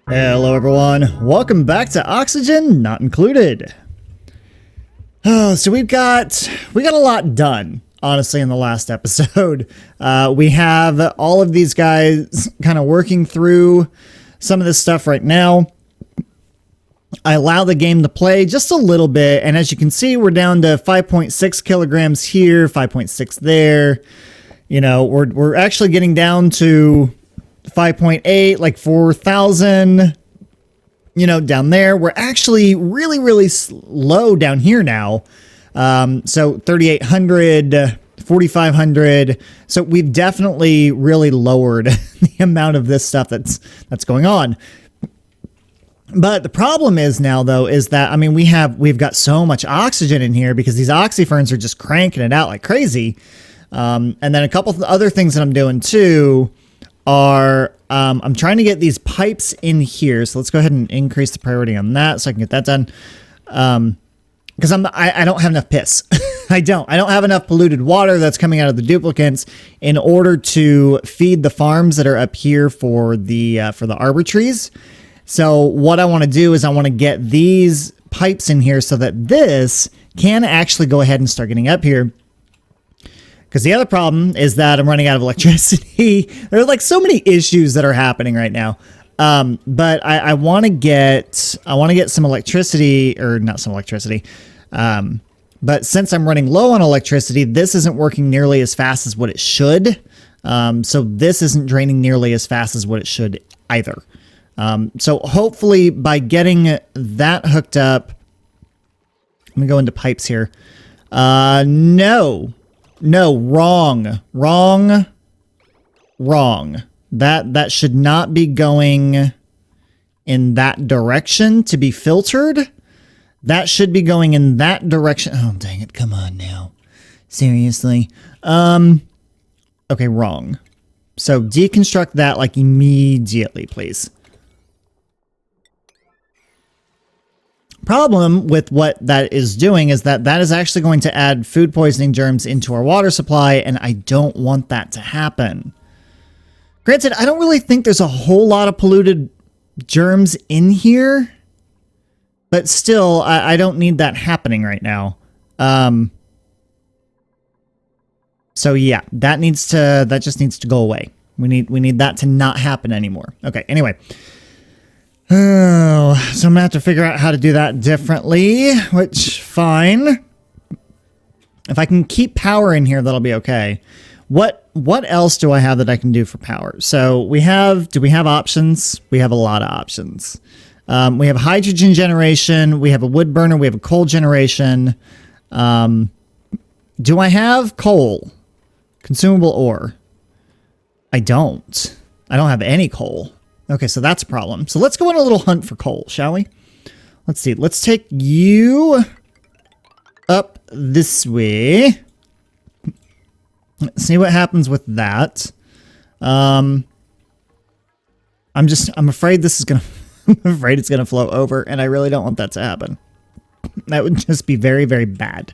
Hello everyone, welcome back to Oxygen Not Included. Oh, so we got a lot done, honestly, in the last episode. We have all of these guys kind of working through some of this stuff right now. I allow the game to play just a little bit, and as you can see, we're down to 5.6 kilograms here, 5.6 there. You know, we're actually getting down to 5.8, like 4,000, you know, down there. We're actually really low down here now. So 3,800, 4,500. So we've definitely really lowered the amount of this stuff that's going on. But the problem is now, though, is that, I mean, we've got so much oxygen in here because these oxyferns are just cranking it out like crazy. And then a couple of other things that I'm doing too are I'm trying to get these pipes in here. So let's go ahead and increase the priority on that so I can get that done. Because I don't have enough piss. I don't have enough polluted water that's coming out of the duplicants in order to feed the farms that are up here for the arbor trees. So what I want to do is I want to get these pipes in here so that this can actually go ahead and start getting up here. Because the other problem is that I'm running out of electricity. There are like so many issues that are happening right now. But I want to get some electricity, or not some electricity. But since I'm running low on electricity, this isn't working nearly as fast as what it should. So this isn't draining nearly as fast as what it should either. So hopefully by getting that hooked up, let me go into pipes here. No, wrong. That should not be going in that direction to be filtered. That should be going in that direction. Oh, dang it. Come on now. Seriously. Okay, wrong. So deconstruct that like immediately, please. Problem with what that is doing is that is actually going to add food poisoning germs into our water supply, and I don't want that to happen. Granted, I don't really think there's a whole lot of polluted germs in here, but still, I don't need that happening right now. So yeah, that just needs to go away. We need that to not happen anymore. Okay, anyway. Oh, so I'm gonna have to figure out how to do that differently, which, fine. If I can keep power in here, that'll be okay. What else do I have that I can do for power? So do we have options? We have a lot of options. We have hydrogen generation, we have a wood burner, we have a coal generation. Do I have coal? Consumable ore? I don't have any coal. Okay, so that's a problem. So let's go on a little hunt for coal, shall we? Let's see. Let's take you up this way. Let's see what happens with that. I'm afraid this is gonna I'm afraid it's gonna flow over, and I really don't want that to happen. That would just be very, very bad.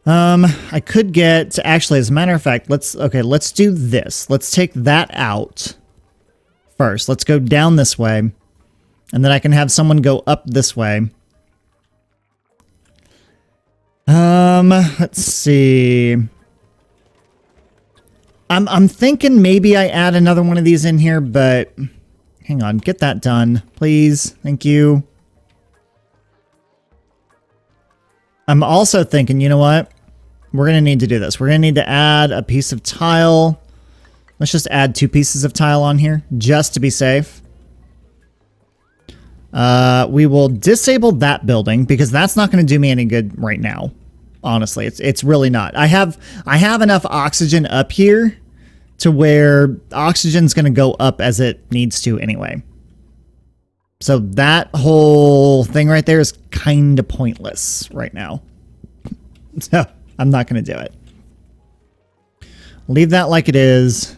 I could get, actually, as a matter of fact, let's do this. Let's take that out first. Let's go down this way, and then I can have someone go up this way. Let's see. I'm thinking maybe I add another one of these in here, but hang on, get that done, please. Thank you. I'm also thinking, you know what? We're going to need to do this. We're going to need to add a piece of tile. Let's just add 2 pieces of tile on here, just to be safe. We will disable that building, because that's not going to do me any good right now. Honestly, it's really not. I have enough oxygen up here to where oxygen's going to go up as it needs to anyway. So that whole thing right there is kind of pointless right now. So I'm not going to do it. Leave that like it is.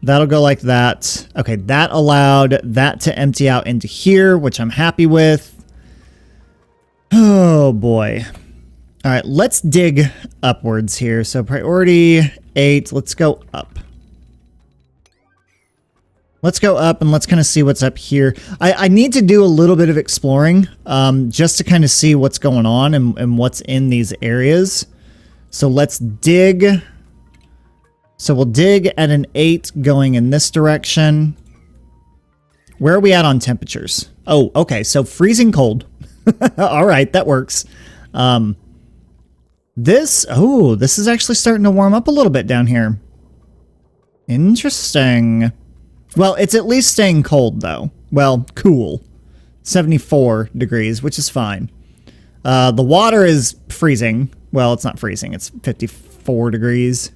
That'll go like that. Okay, that allowed that to empty out into here, which I'm happy with. Oh boy. All right, let's dig upwards here. So priority 8. Let's go up. Let's go up and let's kind of see what's up here. I need to do a little bit of exploring just to kind of see what's going on and what's in these areas. So let's dig. So we'll dig at an 8 going in this direction. Where are we at on temperatures? Oh, okay. So freezing cold. All right, that works. This is actually starting to warm up a little bit down here. Interesting. Well, it's at least staying cold, though. Well, cool. 74 degrees, which is fine. The water is freezing. Well, it's not freezing. It's 54 degrees.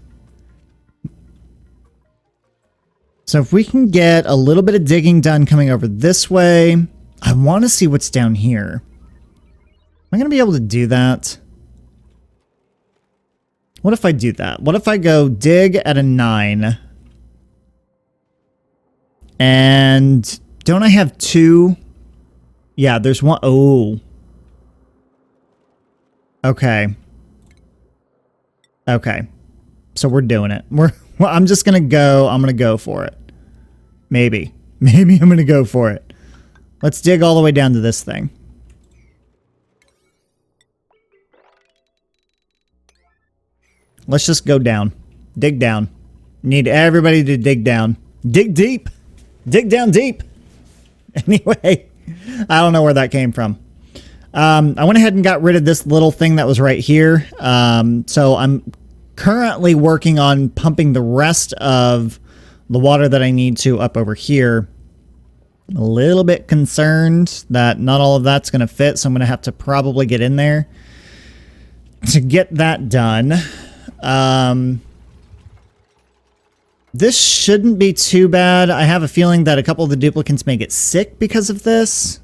So if we can get a little bit of digging done coming over this way, I want to see what's down here. Am I going to be able to do that? What if I do that? What if I go dig at a 9? And don't I have 2? Yeah, there's 1. Oh. Okay. Okay. So we're doing it. I'm just going to go. I'm going to go for it. Maybe. Maybe I'm going to go for it. Let's dig all the way down to this thing. Let's just go down. Dig down. Need everybody to dig down. Dig deep. Dig down deep. Anyway, I don't know where that came from. I went ahead and got rid of this little thing that was right here. So I'm currently working on pumping the rest of the water that I need to up over here. I'm a little bit concerned that not all of that's going to fit, so I'm going to have to probably get in there to get that done. This shouldn't be too bad. I have a feeling that a couple of the duplicants may get sick because of this.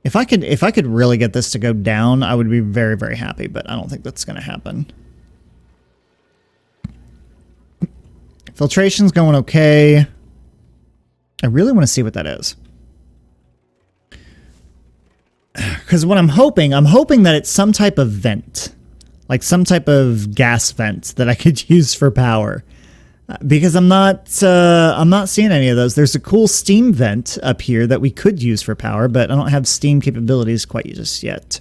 If I could really get this to go down, I would be very, very happy, but I don't think that's going to happen. Filtration's going okay. I really want to see what that is. Because what I'm hoping that it's some type of vent. Like some type of gas vent that I could use for power. Because I'm not seeing any of those. There's a cool steam vent up here that we could use for power, but I don't have steam capabilities quite just yet.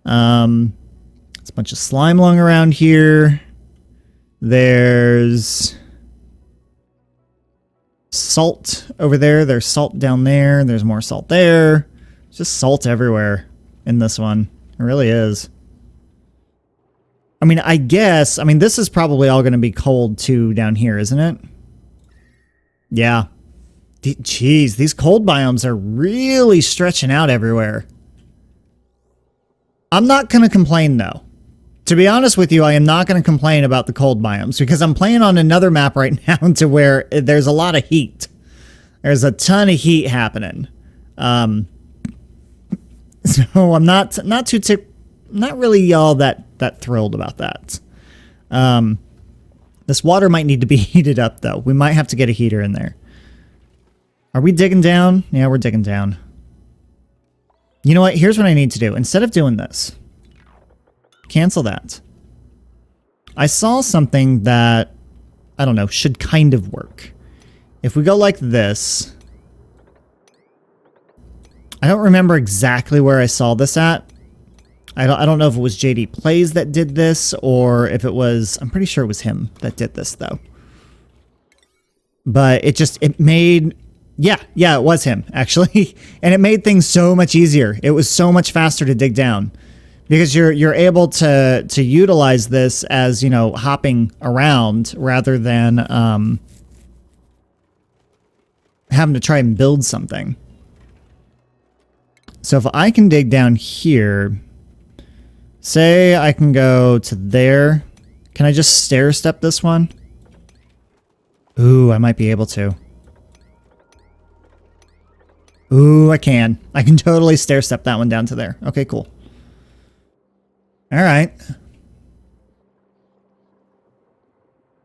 It's a bunch of slime along around here. There's salt over there. There's salt down there. There's more salt there. It's just salt everywhere in this one. It really is. I mean, this is probably all going to be cold too down here, isn't it? Yeah. Jeez, these cold biomes are really stretching out everywhere. I'm not going to complain, though. To be honest with you, I am not going to complain about the cold biomes because I'm playing on another map right now to where there's a lot of heat. There's a ton of heat happening. So I'm not really all that thrilled about that. This water might need to be heated up, though. We might have to get a heater in there. Are we digging down? Yeah, we're digging down. You know what? Here's what I need to do. Instead of doing this, cancel that. I saw something that, I don't know, should kind of work. If we go like this, I don't remember exactly where I saw this at. I don't know if it was JD Plays that did this or if it was, I'm pretty sure it was him that did this though. But it made, yeah, it was him actually. And it made things so much easier. It was so much faster to dig down because you're able to utilize this as, you know, hopping around rather than having to try and build something. So if I can dig down here, say I can go to there. Can I just stair step this one? Ooh, I might be able to. Ooh, I can. I can totally stair step that one down to there. Okay, cool. All right.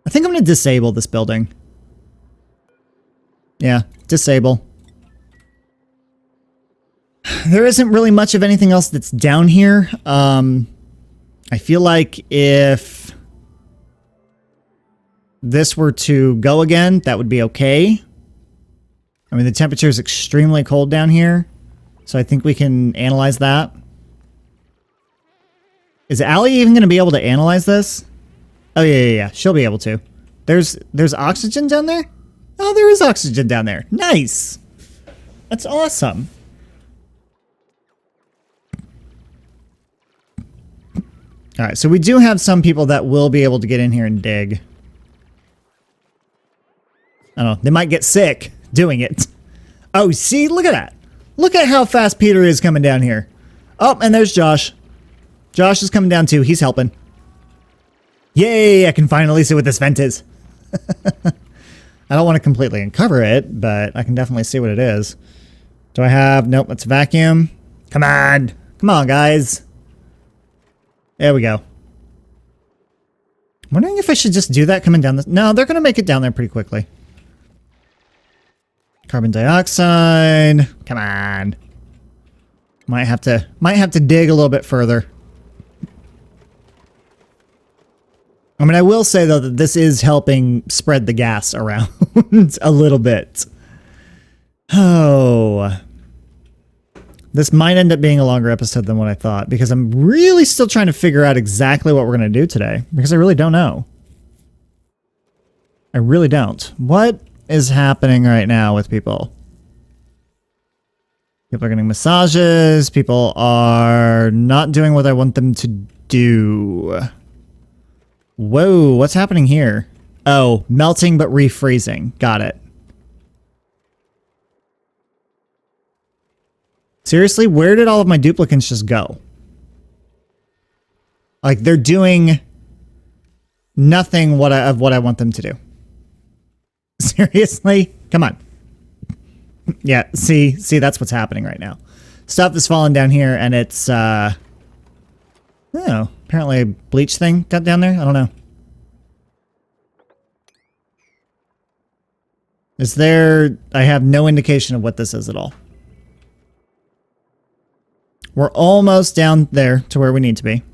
I think I'm going to disable this building. Yeah, disable. There isn't really much of anything else that's down here. I feel like if this were to go again, that would be okay. I mean, the temperature is extremely cold down here, so I think we can analyze that. Is Allie even going to be able to analyze this? Oh, yeah. She'll be able to. There's oxygen down there? Oh, there is oxygen down there. Nice. That's awesome. All right, so we do have some people that will be able to get in here and dig. I don't know. They might get sick doing it. Oh, see? Look at that. Look at how fast Peter is coming down here. Oh, and there's Josh. Josh is coming down too. He's helping. Yay, I can finally see what this vent is. I don't want to completely uncover it, but I can definitely see what it is. Do I have... Nope, it's vacuum. Come on. Come on, guys. There we go. I'm wondering if I should just do that coming down this... No, they're going to make it down there pretty quickly. Carbon dioxide. Come on. Might have to dig a little bit further. I mean, I will say, though, that this is helping spread the gas around a little bit. Oh. This might end up being a longer episode than what I thought, because I'm really still trying to figure out exactly what we're going to do today, because I really don't know. I really don't. What is happening right now with people? People are getting massages. People are not doing what I want them to do. Whoa, what's happening here? Oh, melting but refreezing. Got it. Seriously, where did all of my duplicants just go? Like, they're doing nothing of what I want them to do. Seriously? Come on. Yeah, see, that's what's happening right now. Stuff is falling down here, and it's, I don't know. Apparently a bleach thing got down there? I don't know. Is there... I have no indication of what this is at all. We're almost down there to where we need to be.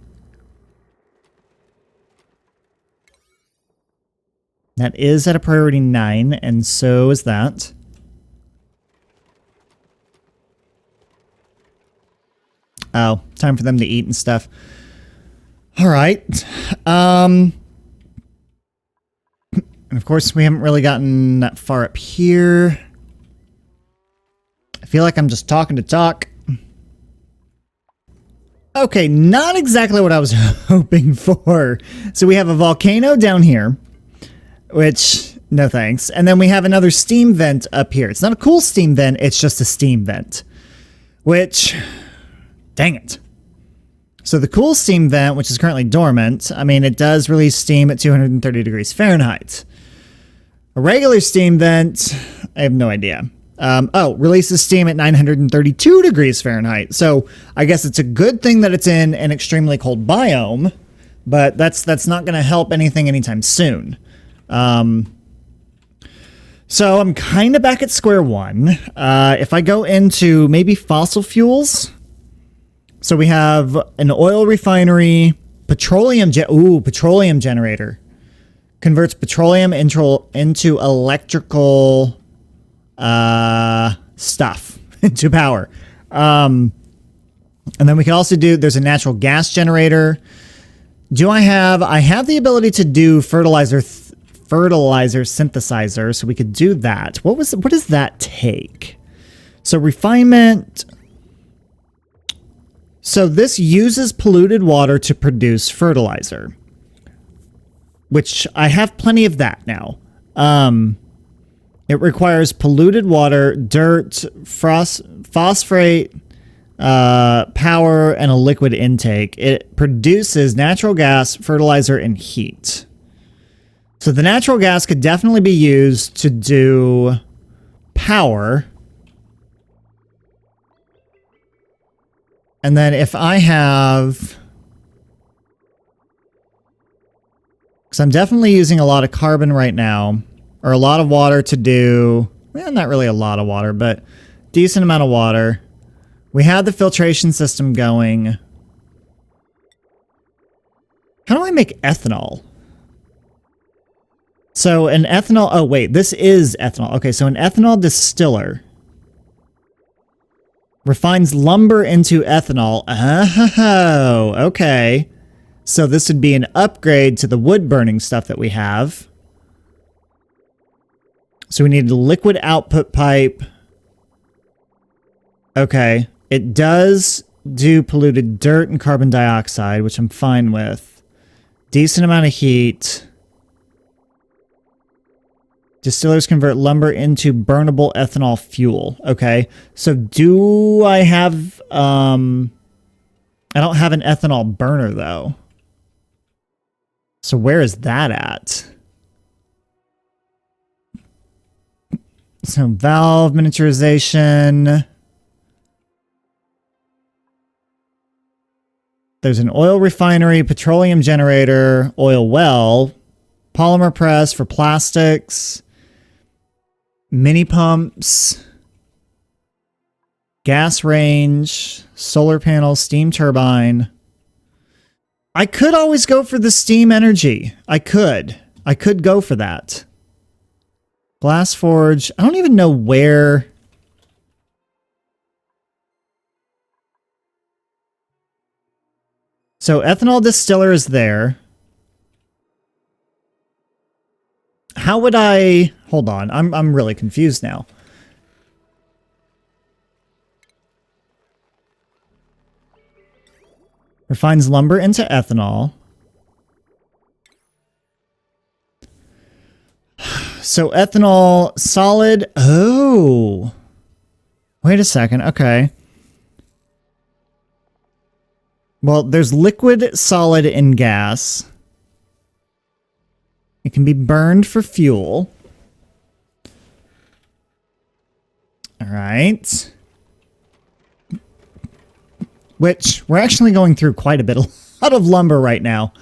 That is at a priority 9, and so is that. Oh, time for them to eat and stuff. All right. And of course, we haven't really gotten that far up here. I feel like I'm just talking to talk. Okay, not exactly what I was hoping for. So we have a volcano down here, which, no thanks. And then we have another steam vent up here. It's not a cool steam vent, it's just a steam vent. Which, dang it. So the cool steam vent, which is currently dormant, I mean, it does release steam at 230 degrees Fahrenheit. A regular steam vent, I have no idea. Releases steam at 932 degrees Fahrenheit. So I guess it's a good thing that it's in an extremely cold biome, but that's not going to help anything anytime soon. So I'm kind of back at square one. If I go into maybe fossil fuels... So we have an oil refinery, petroleum generator. Converts petroleum into electrical stuff, into power. And then we can also do, there's a natural gas generator. I have the ability to do fertilizer synthesizer, so we could do that. What does that take? So refinement... So this uses polluted water to produce fertilizer, which I have plenty of that now. It requires polluted water, dirt, phosphate, power, and a liquid intake. It produces natural gas, fertilizer, and heat. So the natural gas could definitely be used to do power. And then if I have... Because I'm definitely using a lot of carbon right now, or a lot of water to do... Well, not really a lot of water, but decent amount of water. We have the filtration system going. How do I make ethanol? So an ethanol, oh wait, this is ethanol. Okay, so an ethanol distiller refines lumber into ethanol. Oh, okay. So this would be an upgrade to the wood burning stuff that we have. So we need a liquid output pipe. Okay. It does do polluted dirt and carbon dioxide, which I'm fine with. Decent amount of heat. Distillers convert lumber into burnable ethanol fuel. Okay. So do I have... I don't have an ethanol burner, though. So where is that at? So valve miniaturization. There's an oil refinery, petroleum generator, oil well, polymer press for plastics, mini pumps, gas range, solar panels, steam turbine. I could always go for the steam energy. I could go for that. Glass forge. I don't even know where. So ethanol distiller is there. How would I... Hold on. I'm really confused now. Refines lumber into ethanol. So ethanol solid. Oh. Wait a second. Okay. Well, there's liquid, solid, and gas. It can be burned for fuel. All right. Which we're actually going through quite a lot of lumber right now.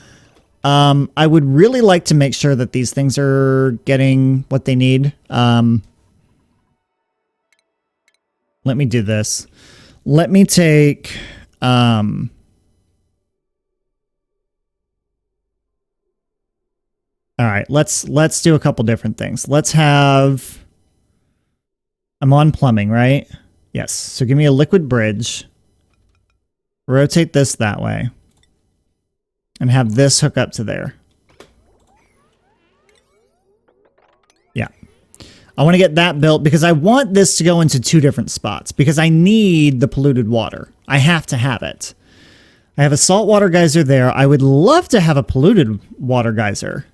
I would really like to make sure that these things are getting what they need. Let me do this. Let me take... All right, let's do a couple different things. Let's have... I'm on plumbing, right? Yes. So give me a liquid bridge. Rotate this that way. And have this hook up to there. Yeah. I want to get that built because I want this to go into 2 different spots. Because I need the polluted water. I have to have it. I have a saltwater geyser there. I would love to have a polluted water geyser.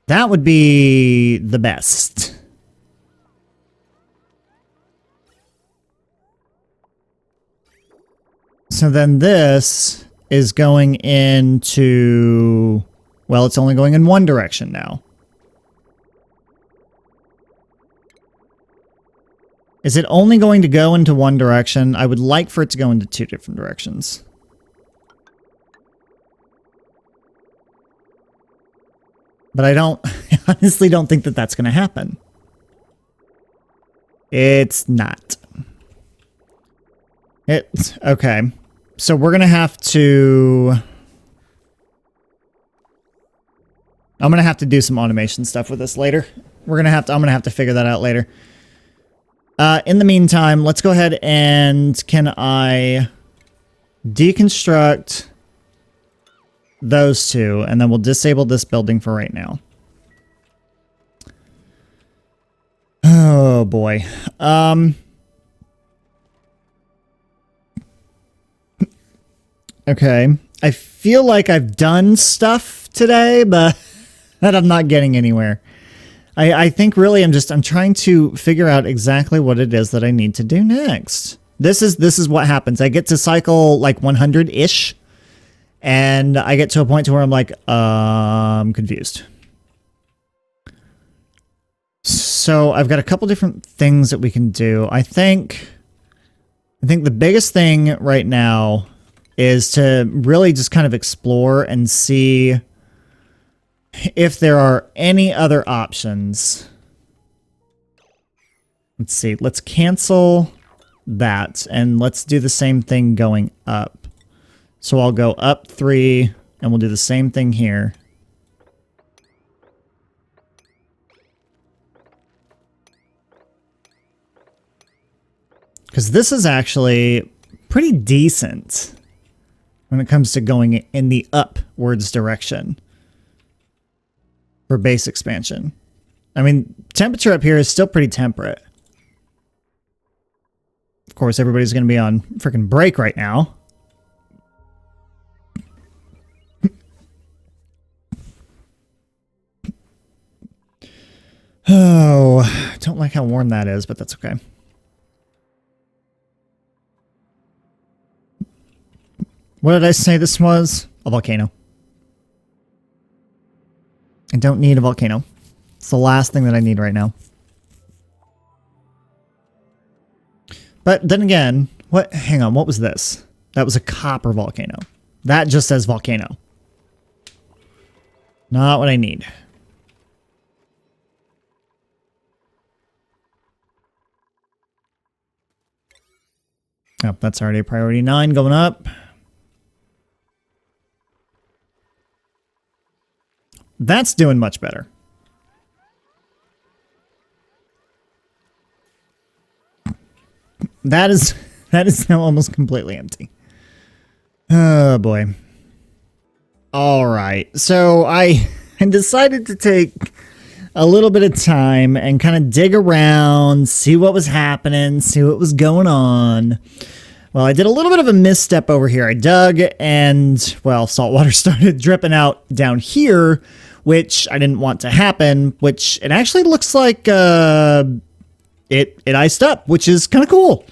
That would be the best. So then this is going into... Well, it's only going in one direction now. Is it only going to go into one direction? I would like for it to go into 2 different directions. But I honestly don't think that that's going to happen. It's not. Okay. So we're going to have to... I'm going to have to do some automation stuff with this later. I'm going to have to figure that out later. In the meantime, let's go ahead and can I deconstruct those 2, and then we'll disable this building for right now. Oh boy. Okay. I feel like I've done stuff today, but I'm not getting anywhere. I think really I'm trying to figure out exactly what it is that I need to do next. This is what happens. I get to cycle like 100-ish. And I get to a point to where I'm like, I'm confused. So I've got a couple different things that we can do. I think the biggest thing right now is to really just kind of explore and see if there are any other options. Let's see. Let's cancel that and let's do the same thing going up. So I'll go up 3, and we'll do the same thing here. Because this is actually pretty decent when it comes to going in the upwards direction for base expansion. I mean, temperature up here is still pretty temperate. Of course, everybody's going to be on freaking break right now. Oh, I don't like how warm that is, but that's okay. What did I say this was? A volcano. I don't need a volcano. It's the last thing that I need right now. But then again, what? Hang on, what was this? That was a copper volcano. That just says volcano. Not what I need. Oh, that's already a priority 9 going up. That's doing much better. That is now almost completely empty. Oh boy. All right. So I decided to take a little bit of time and kind of dig around, see what was happening, see what was going on. Well, I did a little bit of a misstep over here. I dug and, well, salt water started dripping out down here, which I didn't want to happen, which it actually looks like it iced up, which is kind of cool.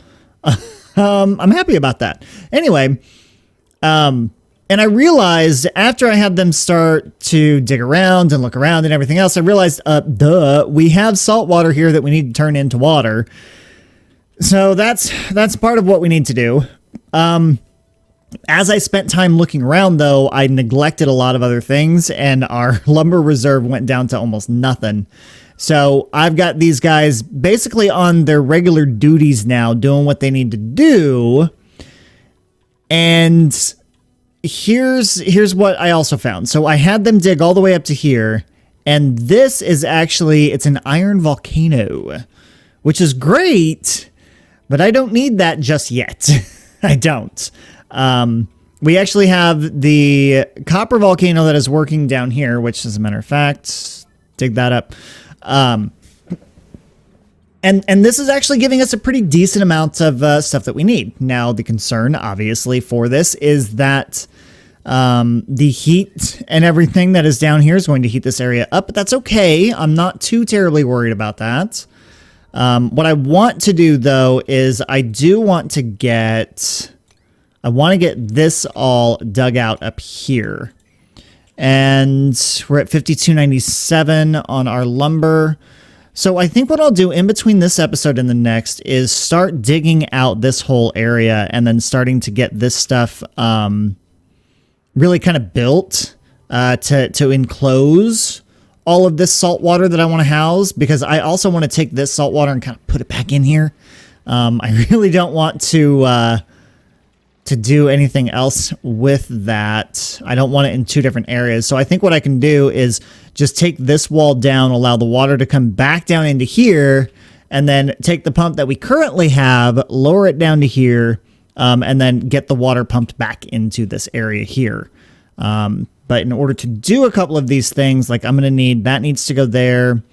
I'm happy about that. Anyway, and I realized after I had them start to dig around and look around and everything else, I realized, we have salt water here that we need to turn into water. So that's part of what we need to do. As I spent time looking around, though, I neglected a lot of other things, and our lumber reserve went down to almost nothing. So I've got these guys basically on their regular duties now, doing what they need to do. And here's what I also found. So I had them dig all the way up to here, and this is actually, it's an iron volcano, which is great, but I don't need that just yet. I don't. We actually have the copper volcano that is working down here, which, as a matter of fact, dig that up. And this is actually giving us a pretty decent amount of stuff that we need. Now, the concern, obviously, for this is that the heat and everything that is down here is going to heat this area up, but that's okay. I'm not too terribly worried about that. What I want to do, though, is I want to get this all dug out up here. And we're at 52.97 on our lumber. So I think what I'll do in between this episode and the next is start digging out this whole area and then starting to get this stuff really kind of built to enclose all of this salt water that I want to house, because I also want to take this salt water and kind of put it back in here. I really don't want to do anything else with that. I don't want it in two different areas. So I think what I can do is just take this wall down, allow the water to come back down into here, and then take the pump that we currently have, lower it down to here, and then get the water pumped back into this area here. But in order to do a couple of these things, like I'm going to need, that needs to go there.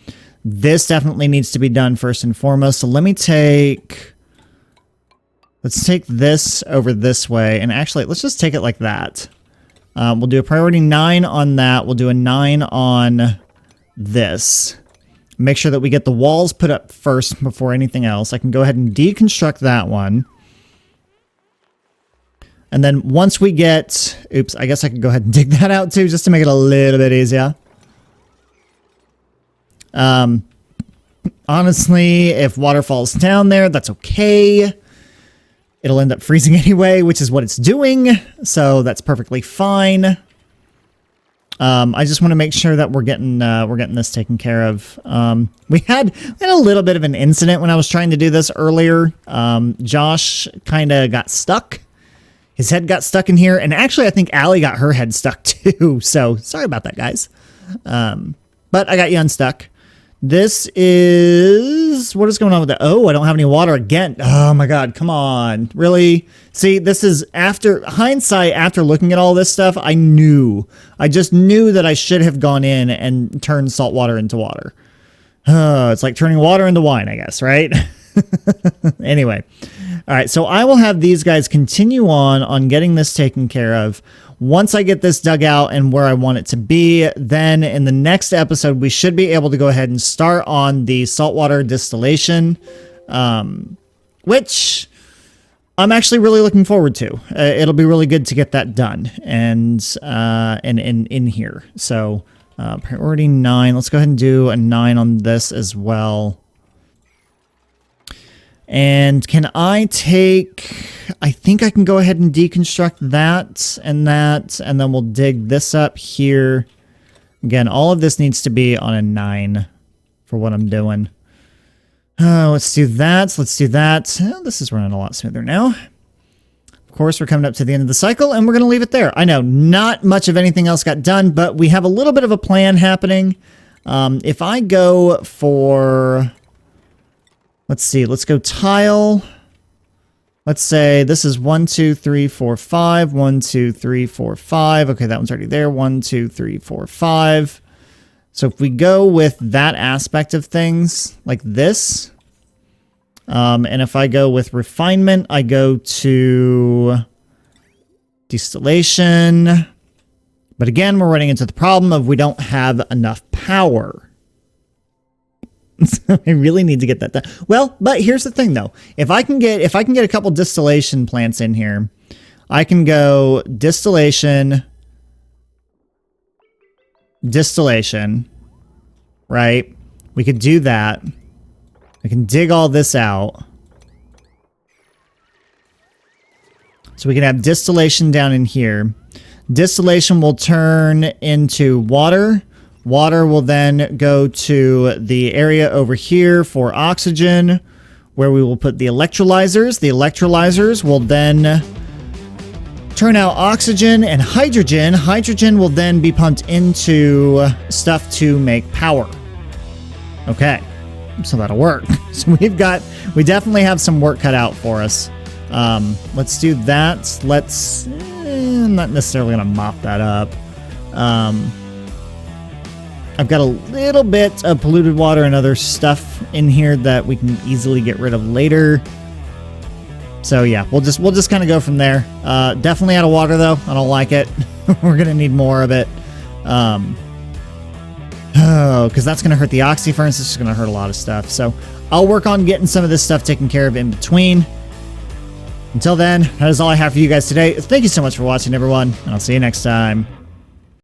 This definitely needs to be done first and foremost. So let's take this over this way. And actually, let's just take it like that. We'll do a priority 9 on that. We'll do a 9 on this. Make sure that we get the walls put up first before anything else. I can go ahead and deconstruct that one. And then once we get... Oops, I guess I can go ahead and dig that out too, just to make it a little bit easier. Honestly, if water falls down there, that's okay. It'll end up freezing anyway, which is what it's doing. So that's perfectly fine. I just want to make sure that we're getting this taken care of. We had a little bit of an incident when I was trying to do this earlier. Josh kind of got stuck. His head got stuck in here, and actually I think Allie got her head stuck too, so sorry about that, guys. But I got you unstuck. This is, what is going on with that? Oh, I don't have any water again. Oh my God, come on. Really? See, this is after hindsight, after looking at all this stuff, I just knew that I should have gone in and turned salt water into water. It's like turning water into wine, I guess, right? Anyway. All right, so I will have these guys continue on getting this taken care of. Once I get this dug out and where I want it to be, then in the next episode, we should be able to go ahead and start on the saltwater distillation, which I'm actually really looking forward to. It'll be really good to get that done and in here. So priority 9. Let's go ahead and do a 9 on this as well. And can I take, I think I can go ahead and deconstruct that, and then we'll dig this up here. Again, all of this needs to be on a 9 for what I'm doing. Let's do that. Let's do that. Oh, this is running a lot smoother now. Of course, we're coming up to the end of the cycle, and we're going to leave it there. I know, not much of anything else got done, but we have a little bit of a plan happening. If I go for... Let's see, let's go tile. Let's say this is 1, 2, 3, 4, 5. 1, 2, 3, 4, 5. Okay, that one's already there. 1, 2, 3, 4, 5. So if we go with that aspect of things, like this, and if I go with refinement, I go to distillation. But again, we're running into the problem of we don't have enough power. I really need to get that done. Well, but here's the thing though. If I can get a couple distillation plants in here, I can go distillation, right? We could do that. I can dig all this out. So we can have distillation down in here. Distillation will turn into water. Water will then go to the area over here for oxygen, where we will put the electrolyzers. The electrolyzers will then turn out oxygen and hydrogen. Hydrogen will then be pumped into stuff to make power. Okay, so that'll work. So we definitely have some work cut out for us. Let's do that. Let's, I'm not necessarily gonna mop that up. I've got a little bit of polluted water and other stuff in here that we can easily get rid of later. So yeah, we'll just kind of go from there. Definitely out of water though. I don't like it. We're gonna need more of it. Because that's gonna hurt the oxy furnace. It's just gonna hurt a lot of stuff. So I'll work on getting some of this stuff taken care of in between. Until then, that is all I have for you guys today. Thank you so much for watching, everyone, and I'll see you next time.